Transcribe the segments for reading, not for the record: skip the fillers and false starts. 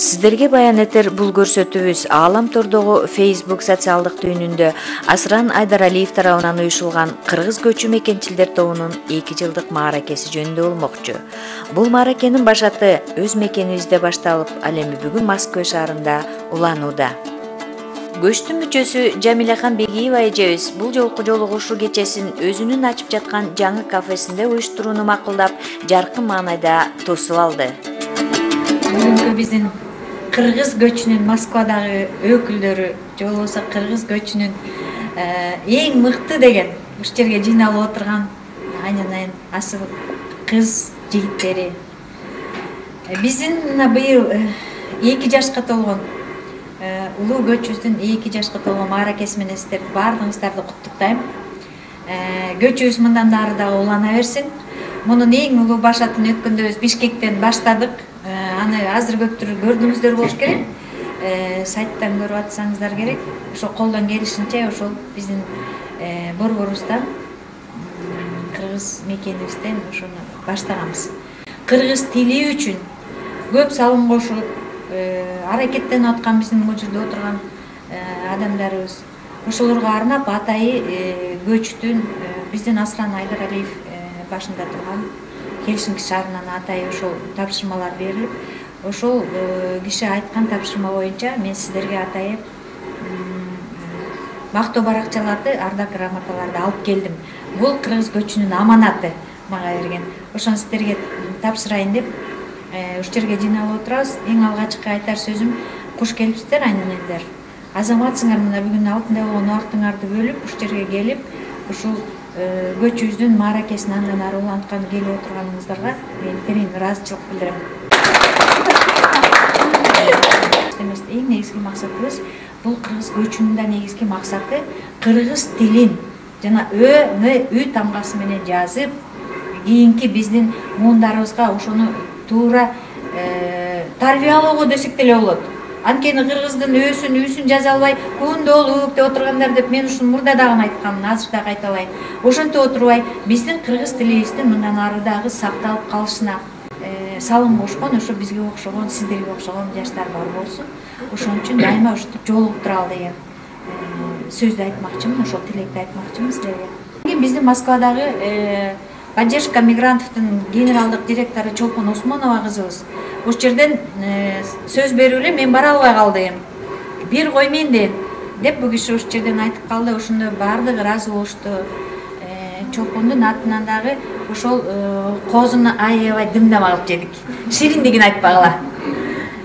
Сіздерге баян этер бул көрсөтүүбүз Аалам Тордогу Facebook социалдык түйүнүндө Асран Айдаралиев тарабынан уюшулган кыргыз көчү мекенчилдер тобунун 2 жылдык мааракеси жөнүндө болмокчу. Бул мааракенин башаты өз мекенибизде башталып, ал эми бүгүн Москва шаарында уланууда. Көчтүн мүчөсү Жамиляхан Бегиева эжебиз бул жолку жолугушуу кечесин өзүнүн ачып жаткан жаңы кафесинде уюштурууну макулдап, жаркын маанайда тосуп алды. Бүгүнкү биздин кыргыз көчүнүн Москвадагы өкүлдөрү, же болбосо кыргыз көчүнүн эң мыкты деген ушул жерге жыйналып отурган айнан асыл кыз жигиттери. Биздин быйыл 2 жашка толгон улуу көчүбүздүн 2 жашка толгон мааракеси менен сиздерди баардыгыңыздарды куттуктайм. Көчүбүз мындан ары дагы улана берсин. Мунун эң улуу башатын өткөндө биз Бишкектен баштадык. Аны азыр көптүр көрдүңүздөр болуш керек. Сайттан көрүп атсаңыздар керек. Ошо колдон келишинче ошол биздин борборубуздан кыргыз мекенибизден ошону баштаганбыз. Кыргыз тили үчүн көп салым кошуп, аракеттенип аткан биздин бул жерде отурган адамдарыбыз. Ошолорго арнап атайы көчтүн биздин Асран Айдаралиев башында турган Хельсинки шаарынан атайы ошол тапшырмалар берилип, ошол киши айткан тапшырма боюнча мен сиздерге атайы мактоо баракчаларды, ардак грамоталарды алып келдим. Бул кыргыз көчүнүн аманаты мага берген. Ошону сиздерге тапшырайын деп ушул жерге жыйналып отурабыз. Эң алгачкы айтар сөзүм, куш келипсиздер айнанендер. Азаматсыңар, мына бүгүн алтындай болгон убактыңарды бөлүп, ушул жерге келип, ушул көчүбүздүн мааракесин андан ары уланткан келип отурганыңыздарга мен терең ыраазычылык билдирем. Эң негизги максатыбыз бул кыргыз көчүнүн да негизги максаты кыргыз тилин жана ө тамгасы менен жазып, кийинки биздин муундарыбызга ошону туура тарбиялоого десек деле болот. Анткени кыргыздын үсүн жаза албай, кундолук деп отургандар деп мен ушун мурда дагы айткамын, азыр да кайталайын. Ошентип отурбай, биздин кыргыз тилибиздин мындан ары дагы сакталып калышына салым кошкон, ошо бизге окшогон, сиздерге окшогон жаштар бар болсун. Ошон үчүн дайыма ушинтип жолугуп туралы деген сөздү айтмакчымын, ошол тилекти айтмакчымын сиздерге. Биздин Москвадагы поддержка мигрантовдун генералдык директору Чолпон Осмонова кызыбыз ошол жерден сөз берип эле мен бара албай калдым. Бир коймейин деп бул киши ошол жерден айтып калды. Ошондо баардыгы ыраазы болушту. Чолпондун атынан дагы ошол козуну аябай дымдам алып жедик. Шириндигин айтпагыла.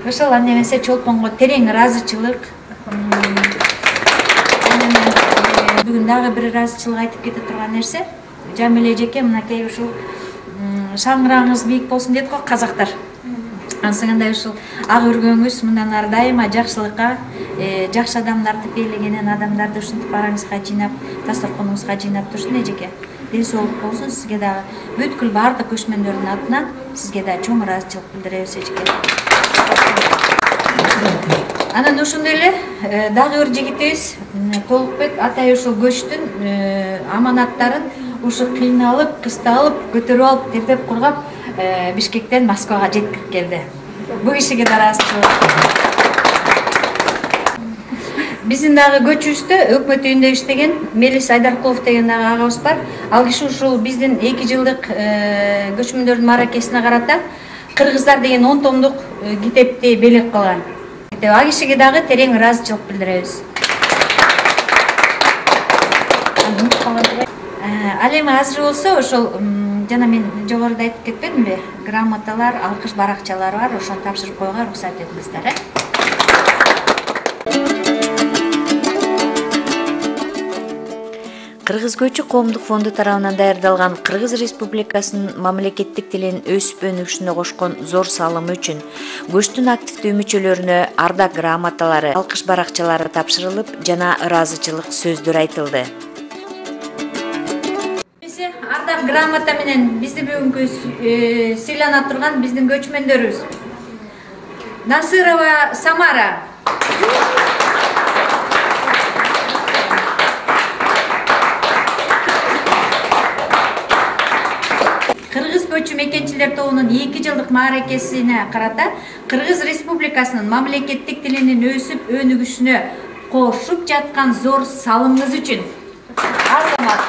Ошол анда эмесе Чолпонго терең ыраазычылык. Бүгүн дагы бир ыраазычылык айтып кете турган нерсе, Жамиле эжеке, мынакей ушул шаңырагыңыз бийик болсун дейт го казактар. Ансыгандай ушул ак өргөңүз мындан ары дайыма жакшылыкка, жакшы адамдарды бийлегенен адамдарды ушинтип бараңызга жыйнап, дасторконуңузга жыйнап турсун эжеке. Ден соолук болсун сизге дагы. Бүткүл бардык көчмөндөрдүн атынан сизге да чоң ыраазычылык билдиребиз эжеке. Анан ошондой эле дагы бир жигитибиз Толукбек атай ушул көчтүн аманаттарын ушу кыйналып, кысталып, көтөрүп алып, тердеп кургап, Бишкектен Москвага жеткирип келди. Бул кишиге да ыраазычылык. Биздин дагы көчүбүздө өкмөт үйүндө иштеген Мелис Айдаркулов деген дагы агабыз бар. Ал киши ушул биздин 2 жылдык көчмөндөрдүн мааракесине карата Кыргыздар деген 10 томдук китепти белек кылган. Ал кишиге дагы терең ыраазычылык билдиребиз. Ал эми азыр болсо ошол жана мен жогоруда айтып кетпедимби? Грамоталар, алкыш баракчалары бар, ошону тапшырып коюуга уруксат этиңиздер. Кыргыз көчү коомдук фонду тарабынан даярдалган Кыргыз Республикасынын мамлекеттик тилин өсүп өнүгүшүнө кошкон зор салымы үчүн көчтүн активдүү мүчөлөрүнө ардак грамоталары, алкыш баракчалары тапшырылып жана ыраазычылык сөздөр айтылды. Ардак грамота менен бизди бүгүнкү сыйлана турган биздин көчмөндөрүбүз. Насырова Самара. көчү мекенчилер тобунун 2 жылдык мааракесине карата Кыргыз Республикасынын мамлекеттик тилинин өсүп өнүгүшүнө кошуп жаткан зор салымыңыз үчүн азамат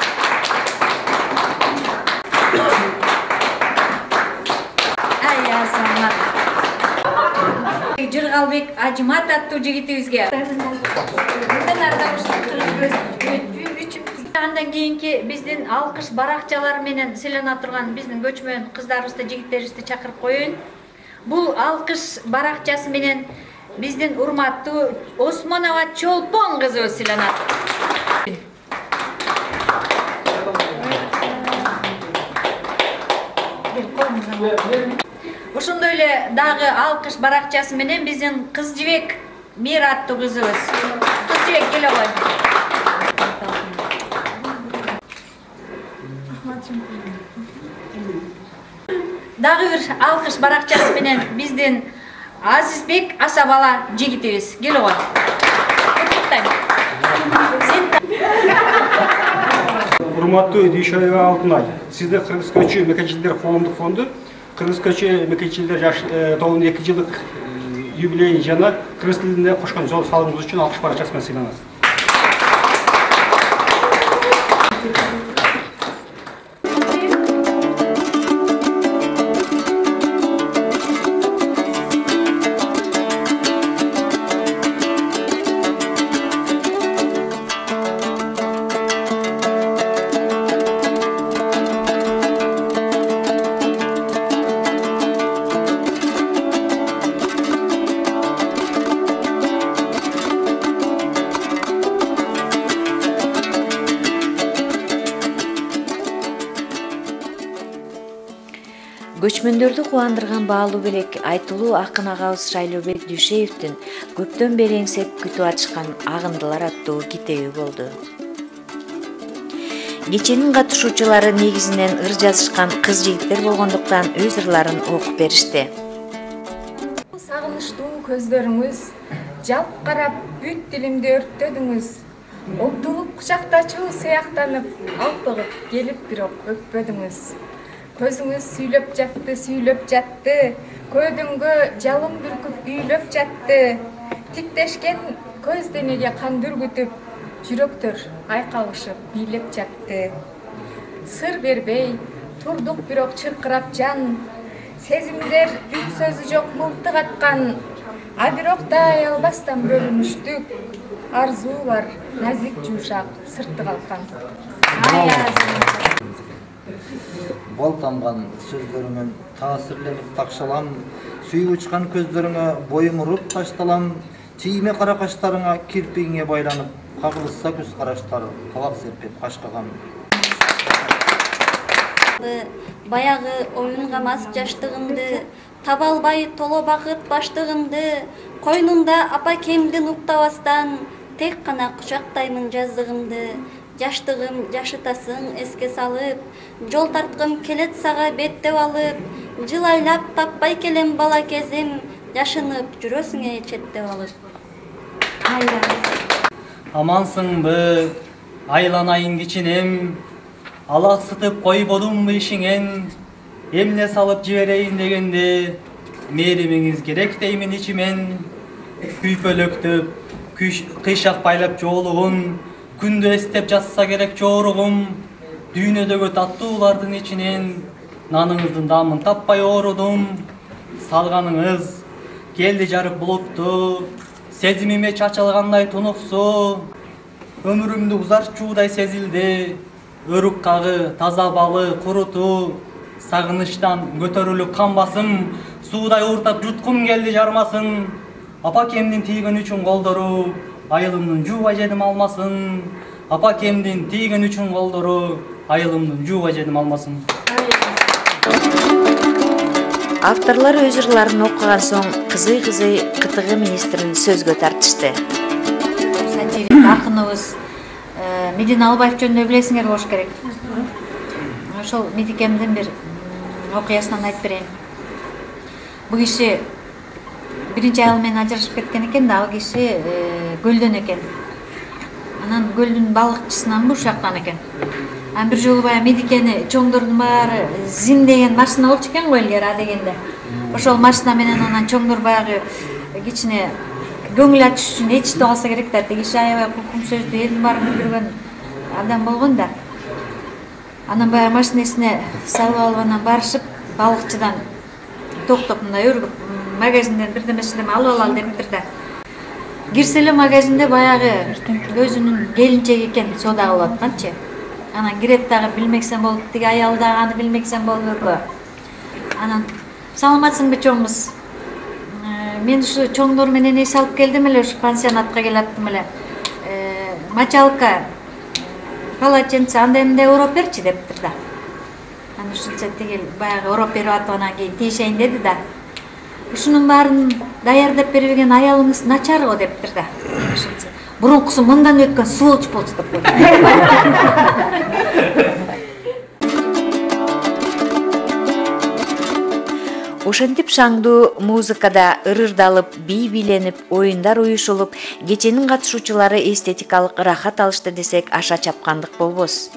Жыргалбек Ажымат аттуу жигитибизге андан кийинки биздин алкыш баракчалар менен сыйлана турган биздин көчмөн кыздарыбызды жигиттерибизди чакырып коеюн. Бул алкыш баракчасы менен биздин урматтуу Осмонова Чолпон кызыбыз сыйланат. Ошондой эле дагы алкыш баракчасы менен биздин кыз жибек Мир аттуу кызыбыз. Кыз жибек келе кой. Дагы бир алкыш баракчасы менен биздин Азизбек Асабала жигитибиз келе кой. Урматтуу Дүйшөбек Алтынай, сизде Кыргыз көчү мекенчилер коомдук фонду Кыргыз көчү мекенчилер тобунун 2 жылдык юбилейин жана кыргыз тилине кошкон зор салымыңыз үчүн алкыш баракчасы менен сыйланат. Көчмөндөрдү кубандырган баалуу белек айтылуу акын агабыз Шайлообек Дүйшеевдин көптөн бери эңсеп күтүп атышкан Агындылар аттуу китеби болду. Кеченин катышуучулары негизинен ыр жазышкан кыз жигиттер болгондуктан өз ырларын окуп беришти. Сагынычтуу көздөрүңүз жалп карап бүт тилимди өрттөдүңүз. Олтулуп кучактачуу сыяктанып, алпыгып келип бирок өппөдүңүз. Көзүңүз сүйлөп жатты, көдүңгө жалын бүркүп үйлөп жатты. Тиктешкен көз денеге кан дүргүтүп, жүрөктөр айкалышып бийлеп жатты. Сыр бербей, турдук бирок чыркырап жан, сезимдер үч сөзү жок мылтык аткан, а бирок да аялбастан бөлүнүштүк, арзуулар назик жумшак сырты калкан. Бал тамган сөздөрүңөн таасирленип такшалам, сүйүп учкан көздөрүңө боюм уруп ташталам, чийме кара каштарыңа кирпигиңе байланып, кагылышса көз караштар кабак серпип кашкагам. Баягы оюнга мас жаштыгымды, таба албай толо бакыт баштыгымды, койнунда апакемдин уктабастан, тек гана кучактаймын жаздыгымды. Жаштыгым жашытасың эске салып, жол тарткым келет сага беттеп алып, жыл айлап таппай келем бала кезим, жашынып жүрөсүңө четтеп алып. Амансыңбы, айланайын кичинем, алаксытып койбодумбу ишиңен, эмне салып жиберейин дегенде, мээримиңиз керек деймин ичимен, күйпөлөктөп, кыйшак байлап жоолугун, күндө эстеп жатса керек жооругум, дүйнөдөгү таттуулардын ичинен наныңыздын дамын таппай оорудум. Салганыңыз келди жарык булутту, сезимиме чачылгандай тунуксу, өмүрүмдү узарчуудай сезилди, өрүк кагы таза балы куруту, сагынычтан көтөрүлүп кан басым, суудай ууртап жуткум келди жармасын, апакемдин тийген үчүн колдору, айылымдын жуубай жедим алмасын, апакемдин тийген үчүн колдору, айылымдын жуубай жедим алмасын. Авторлор өз ырларын окуган соң кызый-кызый кытыгы министрин сөзгө тартышты. Сатирик акыныбыз Медина Албаев жөнүндө билесиңер болуш керек. Ошол Медикемдин бир окуясынан айтып берейин. Бул киши биринчи айыл менен ажырашып кеткен экен да, ал киши көлдөн экен. Анан көлдүн балыкчысынан ушактан экен. Анан бир жолу баягы Медикени чоңдордун баары Зим деген машина болчу экен го илгери а дегенде. Ошол машина менен анан чоңдор баягы кичине көңүл ачыш үчүн эчип алса керек да. Тиги аябай кукум сөздү элдин баарын билдирген адам болгон да. Анан баягы машинесине салып алып анан барышып балыкчыдан токтоп мындай өргүп магазинден бирдеме алып алалы дептир да. Кирсе эле магазинде баягы өзүнүн келинчеги экен соода кылып атканчы. Анан кирет дагы билмексен болуп, тиги аялы дагы аны билмексен болуп экөө. Анан саламатсыңбы чоңуз? Мен ушу чоңдор менен эс алып келдим эле, ушу пансионатка келаттым эле. Мочалка, полотенце андай мындай ороп берчи дептир да. Анан ушунча тиги баягы ороп берип атып анан кийин тийишейин деди да. Ушунун баарын даярдап берген аялыңыз начар го дептир да. Ушунча мурункусу мындан өткөн сволочь болчу деп койду. Ошентип шаңдуу музыкада ырырдалып, бий бийленип, оюндар уюшулуп, кеченин катышуучулары эстетикалык рахат алышты десек аша чапкандык болбос.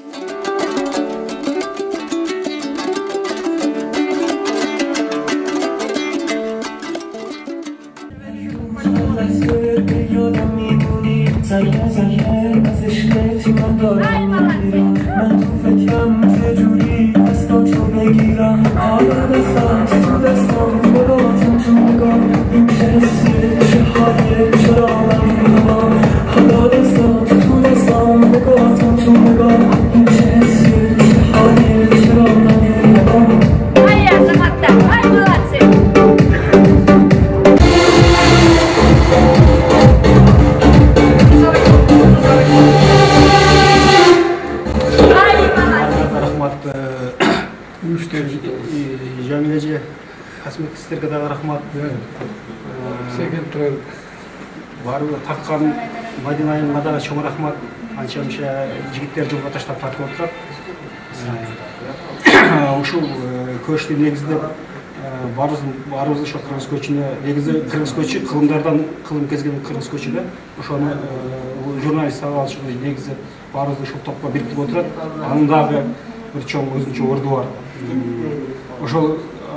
Жамилеже косметиктерге дагы рахмат. Баары тарткан Мадина айымга дагы чоң рахмат. Анча-мынча жигиттер жолго таштап тартып отурат. Ушул көчтү негиздеп баарыбыз ошо кыргыз көчүнө негизи кыргыз көчү кылымдардан кылым кезген кыргыз көчү да. Ошону журналист алыш негизи баарыбыз ушул топко бириктирип отурат. Анын дагы bir çoğun özünce ordu var. Oşol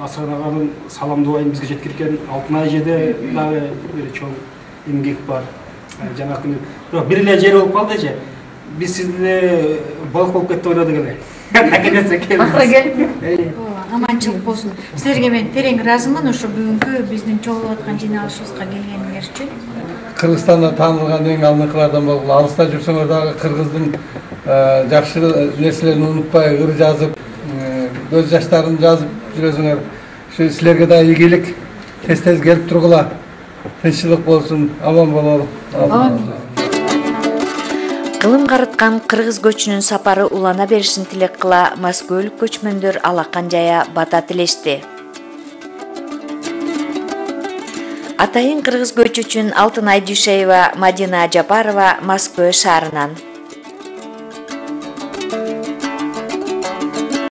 Asran Ağa'nın salamdubайын бизге жеткирген Алтын Айжеде дагы bir çoğun эмгек бар. Жана күнү бирок бир эле жери болуп калды же. Биз сизде балык болуп кетти ойнодук эле. Наконец-то келдиңиз. Аманчылык болсун. Силерге мен терең ыраазымын ошо бүгүнкү биздин чогулуп аткан жыйналышыбызга келгениңер үчүн. Кыргызстанда таанылган эң алдыңкылардан болуп, алыста жүрсөңөр дагы кыргыздын жакшы нерселерин унутпай ыр жазып, көз жаштарын жазып жүрөсүңөр. Ушу силерге да ийгилик, тез келип тургула. Тынччылык болсун, аман бололу. Кылым карыткан кыргыз көчүнүн сапары улана беришин тилек кыла Москвөлүк көчмөндөр алакан жая бата тилешти. Атайын кыргыз көчү үчүн Алтынай Дүйшеева, Мадина Жапарова Москва шаарынан.